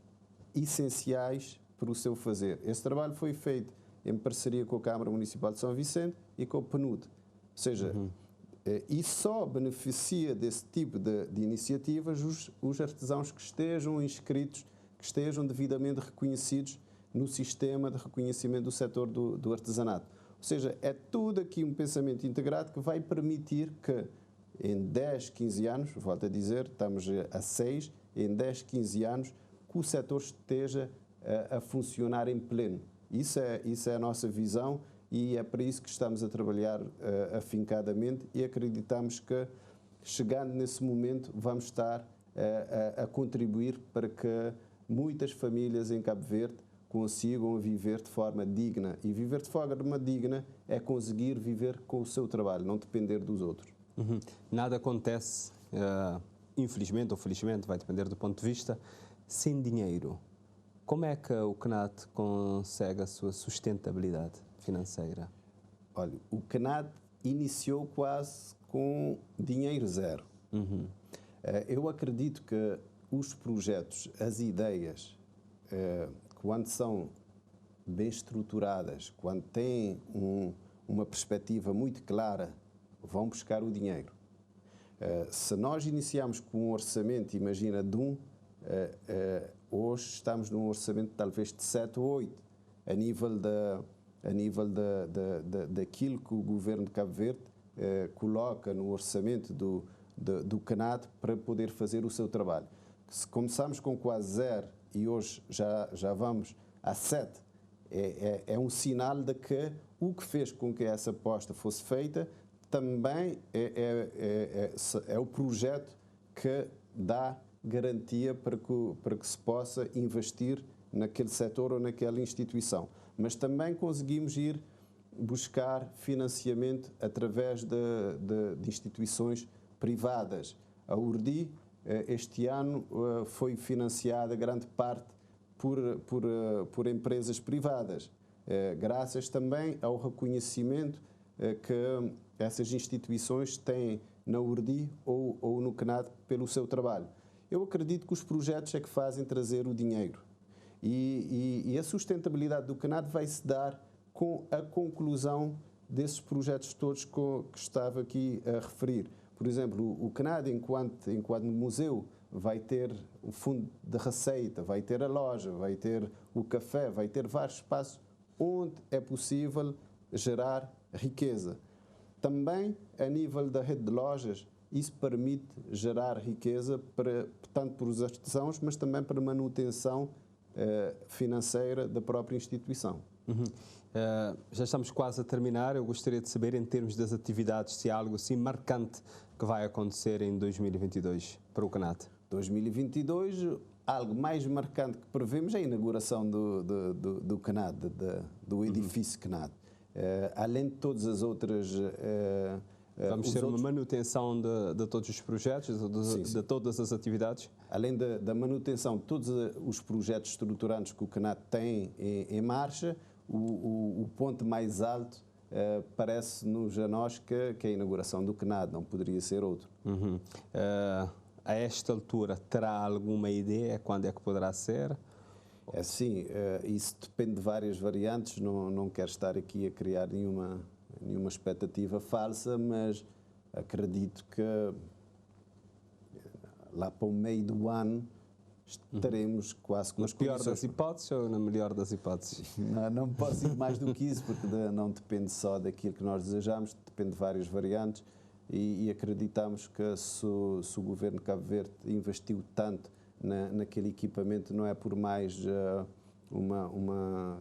essenciais para o seu fazer. Esse trabalho foi feito em parceria com a Câmara Municipal de São Vicente e com o PNUD. Ou seja, e só beneficia desse tipo de iniciativas os artesãos que estejam inscritos, que estejam devidamente reconhecidos no sistema de reconhecimento do setor do artesanato. Ou seja, é tudo aqui um pensamento integrado que vai permitir que em 10, 15 anos, volto a dizer, estamos a 6, em 10, 15 anos, que o setor esteja a funcionar em pleno. Isso é a nossa visão e é para isso que estamos a trabalhar afincadamente e acreditamos que, chegando nesse momento, vamos estar a contribuir para que muitas famílias em Cabo Verde consigam viver de forma digna. E viver de forma digna é conseguir viver com o seu trabalho, não depender dos outros. Nada acontece, infelizmente ou felizmente, vai depender do ponto de vista, sem dinheiro. Como é que o CNAD consegue a sua sustentabilidade financeira? Olha, o CNAD iniciou quase com dinheiro zero. Eu acredito que os projetos, as ideias, quando são bem estruturadas, quando têm uma perspectiva muito clara, vão buscar o dinheiro. Se nós iniciamos com um orçamento, imagina, hoje estamos num orçamento talvez de 7 ou 8, a nível daquilo que o Governo de Cabo Verde coloca no orçamento do CNAD para poder fazer o seu trabalho. Se começamos com quase zero e hoje já vamos a 7, é um sinal de que o que fez com que essa aposta fosse feita também é o projeto que dá garantia para que se possa investir naquele setor ou naquela instituição. Mas também conseguimos ir buscar financiamento através de instituições privadas. A URDI, este ano, foi financiada grande parte por empresas privadas, graças também ao reconhecimento que essas instituições têm na URDI ou no CNAD pelo seu trabalho. Eu acredito que os projetos é que fazem trazer o dinheiro. E a sustentabilidade do CNAD vai se dar com a conclusão desses projetos todos que estava aqui a referir. Por exemplo, o CNAD, enquanto museu, vai ter o fundo de receita, vai ter a loja, vai ter o café, vai ter vários espaços onde é possível gerar riqueza. Também, a nível da rede de lojas, isso permite gerar riqueza tanto para os artesãos, mas também para a manutenção financeira da própria instituição. Já estamos quase a terminar. Eu gostaria de saber, em termos das atividades, se há algo assim marcante que vai acontecer em 2022 para o CNAD. 2022, algo mais marcante que prevemos é a inauguração do CNAD, do edifício CNAD. Além de todas as outras... Vamos ter uma manutenção de todos os projetos, de todas as atividades? Além da manutenção de todos os projetos estruturantes que o CNAD tem em marcha, o ponto mais alto parece-nos a nós que é a inauguração do CNAD, não poderia ser outro. A esta altura, terá alguma ideia quando é que poderá ser? Sim, isso depende de várias variantes, não quero estar aqui a criar nenhuma expectativa falsa, mas acredito que lá para o meio do ano estaremos quase com na as pior condições. das hipóteses ou na melhor das hipóteses? Não posso ir mais do que isso, porque não depende só daquilo que nós desejamos, depende de várias variantes e acreditamos que se o governo de Cabo Verde investiu tanto naquele equipamento, não é por mais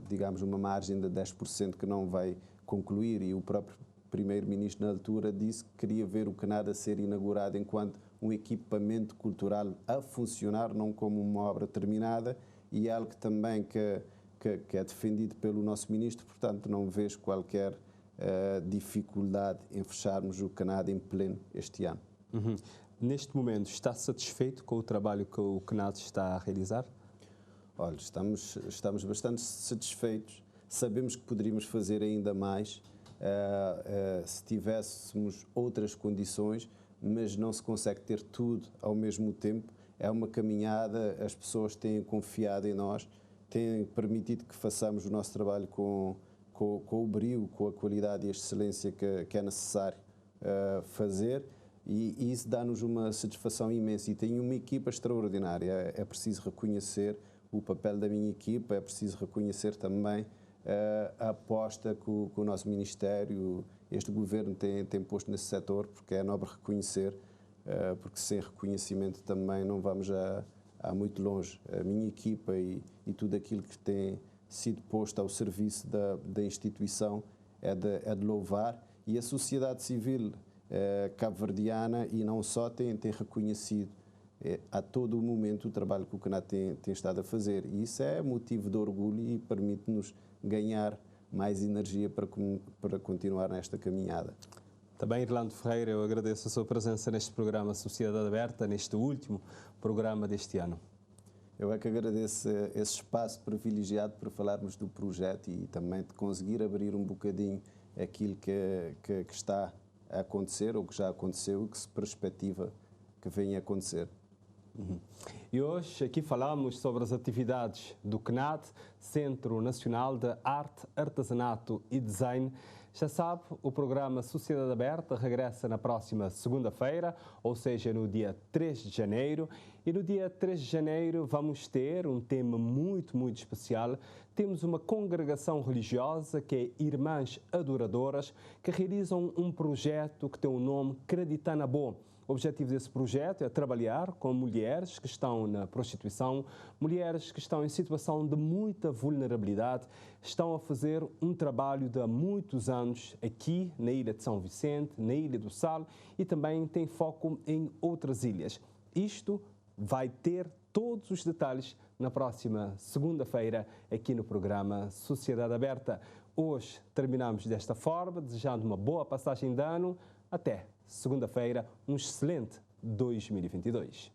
digamos, uma margem de 10% que não vai concluir, e o próprio primeiro-ministro na altura disse que queria ver o CNAD a ser inaugurado enquanto um equipamento cultural a funcionar, não como uma obra terminada, e é algo também que é defendido pelo nosso ministro, portanto não vejo qualquer dificuldade em fecharmos o CNAD em pleno este ano. Uhum. Neste momento, está satisfeito com o trabalho que o CNAD está a realizar? Olha, estamos bastante satisfeitos, sabemos que poderíamos fazer ainda mais se tivéssemos outras condições, mas não se consegue ter tudo ao mesmo tempo. É uma caminhada, as pessoas têm confiado em nós, têm permitido que façamos o nosso trabalho com o brio, com a qualidade e a excelência que é necessário fazer, e isso dá-nos uma satisfação imensa. E tenho uma equipa extraordinária, é preciso reconhecer o papel da minha equipa, é preciso reconhecer também a aposta que o nosso Ministério, este Governo tem posto nesse setor, porque é nobre reconhecer, porque sem reconhecimento também não vamos a muito longe. A minha equipa e tudo aquilo que tem sido posto ao serviço da instituição é de louvar, e a sociedade civil cabo-verdiana, e não só, tem reconhecido a todo o momento o trabalho que o CNAD tem estado a fazer, e isso é motivo de orgulho e permite-nos ganhar mais energia para continuar nesta caminhada. Também, Irlando Ferreira, eu agradeço a sua presença neste programa Sociedade Aberta, neste último programa deste ano. Eu é que agradeço esse espaço privilegiado para falarmos do projeto e também de conseguir abrir um bocadinho aquilo que está a acontecer, ou que já aconteceu, e que se perspectiva que venha a acontecer. Uhum. E hoje aqui falamos sobre as atividades do CNAD, Centro Nacional de Arte, Artesanato e Design. Já sabe, o programa Sociedade Aberta regressa na próxima segunda-feira, ou seja, no dia 3 de janeiro. E no dia 3 de janeiro vamos ter um tema muito especial. Temos uma congregação religiosa que é Irmãs Adoradoras, que realizam um projeto que tem o nome Creditana Boa. O objetivo desse projeto é trabalhar com mulheres que estão na prostituição, mulheres que estão em situação de muita vulnerabilidade, estão a fazer um trabalho de há muitos anos aqui na Ilha de São Vicente, na Ilha do Sal, e também tem foco em outras ilhas. Isto vai ter todos os detalhes na próxima segunda-feira aqui no programa Sociedade Aberta. Hoje terminamos desta forma, desejando uma boa passagem de ano. Até segunda-feira, um excelente 2022.